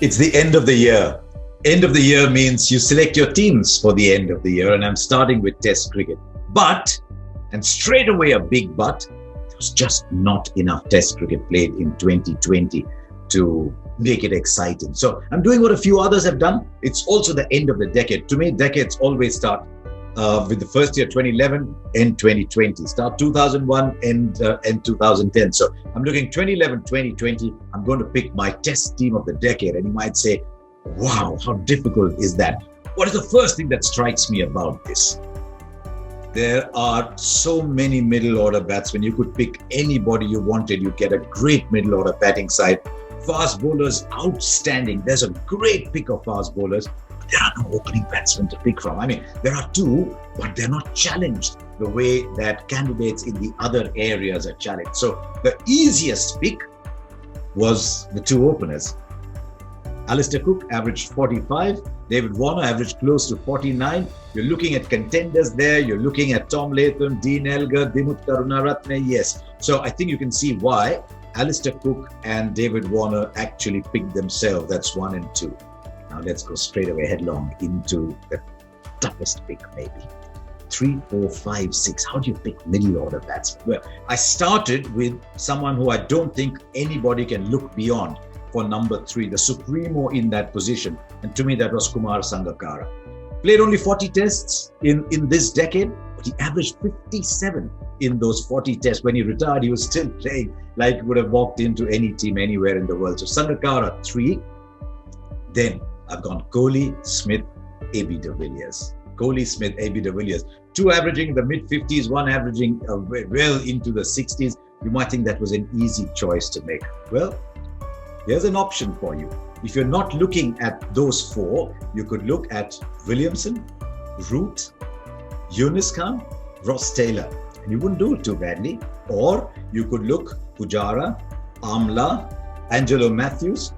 It's the end of the year. End of the year means you select your teams for the end of the year, and I'm starting with Test cricket. But, and straight away a big but, there was just not enough Test cricket played in 2020 to make it exciting. So I'm doing what a few others have done. It's also the end of the decade. To me, decades always start with the first year 2011, end 2020. Start 2001, end 2010. So I'm looking 2011, 2020. I'm going to pick my Test team of the decade. And you might say, wow, how difficult is that? What is the first thing that strikes me about this? There are so many middle order batsmen. You could pick anybody you wanted. You get a great middle order batting side. Fast bowlers, outstanding. There's a great pick of fast bowlers. But there are no opening batsmen to pick from. I mean, there are two, but they're not challenged the way that candidates in the other areas are challenged. So the easiest pick was the two openers. Alistair Cook averaged 45. David Warner averaged close to 49. You're looking at contenders there. You're looking at Tom Latham, Dean Elgar, Dimuth Karunaratne. Yes. So I think you can see why Alistair Cook and David Warner actually picked themselves. That's 1 and 2. Now let's go straight away headlong into the toughest pick, maybe. 3, 4, 5, 6. How do you pick middle order batsmen? Well, I started with someone who I don't think anybody can look beyond for number 3, the supremo in that position. And to me, that was Kumar Sangakkara. Played only 40 tests in this decade, but he averaged 57 in those 40 tests. When he retired, he was still playing like he would have walked into any team anywhere in the world. So Sangakkara, 3. Then I've gone Kohli, Smith, AB de Villiers. Kohli, Smith, AB de Villiers. 2 averaging in the mid-50s, 1 averaging well into the 60s. You might think that was an easy choice to make. Well, here's an option for you. If you're not looking at those 4, you could look at Williamson, Root, Yunus Khan, Ross Taylor. And you wouldn't do it too badly. Or you could look Pujara, Amla, Angelo Matthews,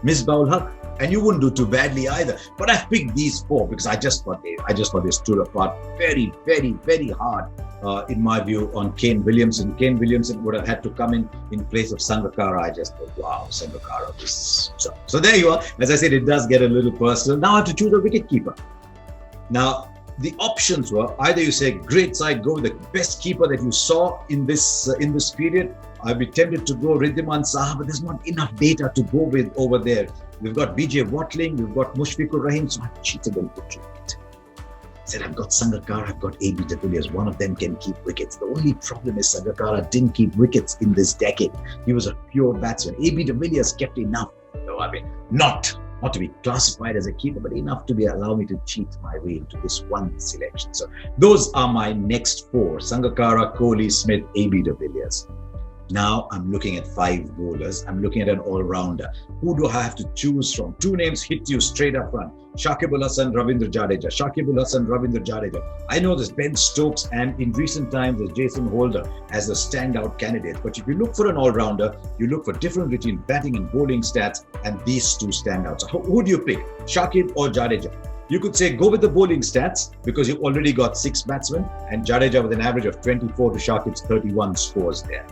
Misbah ul Haq. And you wouldn't do too badly either. But I've picked these 4 because I just thought they stood apart very, very, very hard, in my view, on Kane Williamson. Kane Williamson would have had to come in place of Sangakkara. I just thought, wow, Sangakkara. So there you are. As I said, it does get a little personal. Now I have to choose a wicketkeeper. Now, the options were either you say, great side, go with the best keeper that you saw in this period. I'd be tempted to go Riddhiman Saha, but there's not enough data to go with over there. We've got BJ Watling, we've got Mushfiqur Rahim, so I cheated and put it. Said, I've got Sangakkara, I've got AB de Villiers. One of them can keep wickets. The only problem is Sangakkara didn't keep wickets in this decade. He was a pure batsman. AB de Villiers kept enough. No, I mean, not to be classified as a keeper, but enough to allow me to cheat my way into this one selection. So those are my next 4. Sangakkara, Kohli, Smith, AB de Villiers. Now I'm looking at 5 bowlers. I'm looking at an all-rounder. Who do I have to choose from? 2 names hit you straight up front. Shakib Al Hasan, Ravindra Jadeja. Shakib Al Hasan, Ravindra Jadeja. I know there's Ben Stokes, and in recent times there's Jason Holder as the standout candidate. But if you look for an all-rounder, you look for difference between batting and bowling stats, and these 2 stand out. So who do you pick? Shakib or Jadeja? You could say go with the bowling stats because you've already got 6 batsmen, and Jadeja with an average of 24 to Shakib's 31 scores there.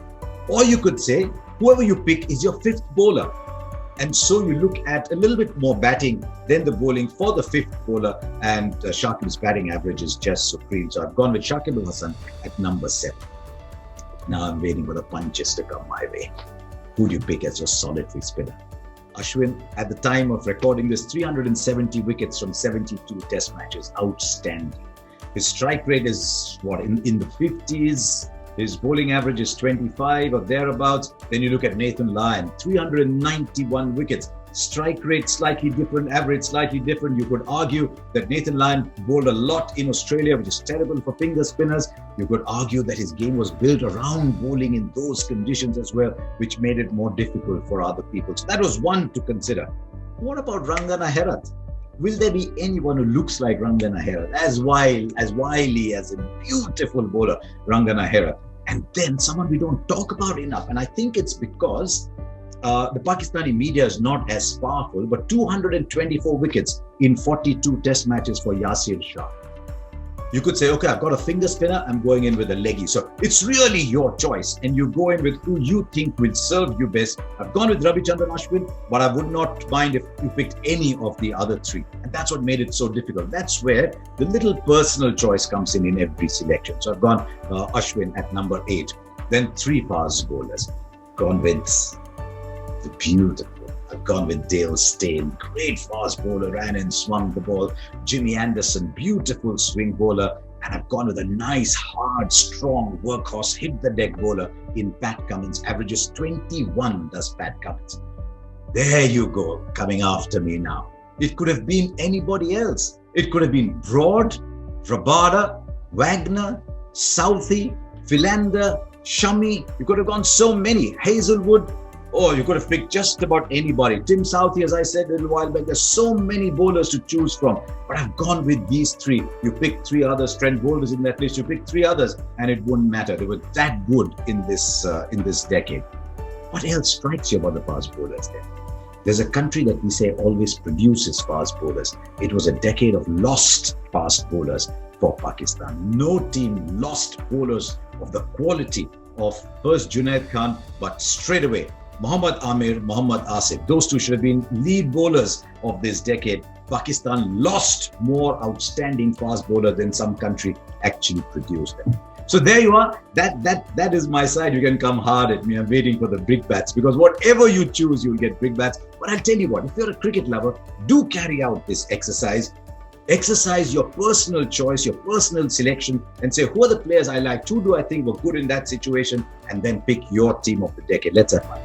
Or you could say, whoever you pick is your 5th bowler. And so you look at a little bit more batting than the bowling for the 5th bowler, and Shakib's batting average is just supreme. So I've gone with Shakib Al Hasan at number 7. Now I'm waiting for the punches to come my way. Who do you pick as your solitary spinner? Ashwin, at the time of recording this, 370 wickets from 72 test matches. Outstanding. His strike rate is in the 50s. His bowling average is 25 or thereabouts. Then you look at Nathan Lyon, 391 wickets. Strike rate slightly different, average slightly different. You could argue that Nathan Lyon bowled a lot in Australia, which is terrible for finger spinners. You could argue that his game was built around bowling in those conditions as well, which made it more difficult for other people. So that was one to consider. What about Rangana Herath? Will there be anyone who looks like Rangana Herath? As wily, as a beautiful bowler, Rangana Herath. And then someone we don't talk about enough. And I think it's because the Pakistani media is not as powerful, but 224 wickets in 42 test matches for Yasir Shah. You could say, okay, I've got a finger spinner, I'm going in with a leggy. So it's really your choice. And you go in with who you think will serve you best. I've gone with Ravichandran Ashwin, but I would not mind if you picked any of the other three. And that's what made it so difficult. That's where the little personal choice comes in every selection. So I've gone Ashwin at number 8. Then 3 fast bowlers. Gone with the beautiful. I've gone with Dale Steyn, great fast bowler, ran and swung the ball. Jimmy Anderson, beautiful swing bowler. And I've gone with a nice, hard, strong workhorse, hit the deck bowler in Pat Cummins. Averages 21 does Pat Cummins. There you go, coming after me now. It could have been anybody else. It could have been Broad, Rabada, Wagner, Southey, Philander, Shami. You could have gone so many. Hazelwood. Oh, you could have picked just about anybody. Tim Southey, as I said a little while back, there's so many bowlers to choose from. But I've gone with these 3. You picked 3 others. Trent Boult is in that list. You picked 3 others, and it wouldn't matter. They were that good in this decade. What else strikes you about the fast bowlers then? There's a country that we say always produces fast bowlers. It was a decade of lost fast bowlers for Pakistan. No team lost bowlers of the quality of first Junaid Khan, but straight away, Mohammad Amir, Mohammad Asif. Those 2 should have been lead bowlers of this decade. Pakistan lost more outstanding fast bowlers than some country actually produced them. So there you are. That is my side. You can come hard at me. I'm waiting for the big bats, because whatever you choose, you'll get big bats. But I'll tell you what, if you're a cricket lover, do carry out this exercise. Exercise your personal choice, your personal selection, and say, who are the players I like? 2 do I think were good in that situation? And then pick your team of the decade. Let's have fun.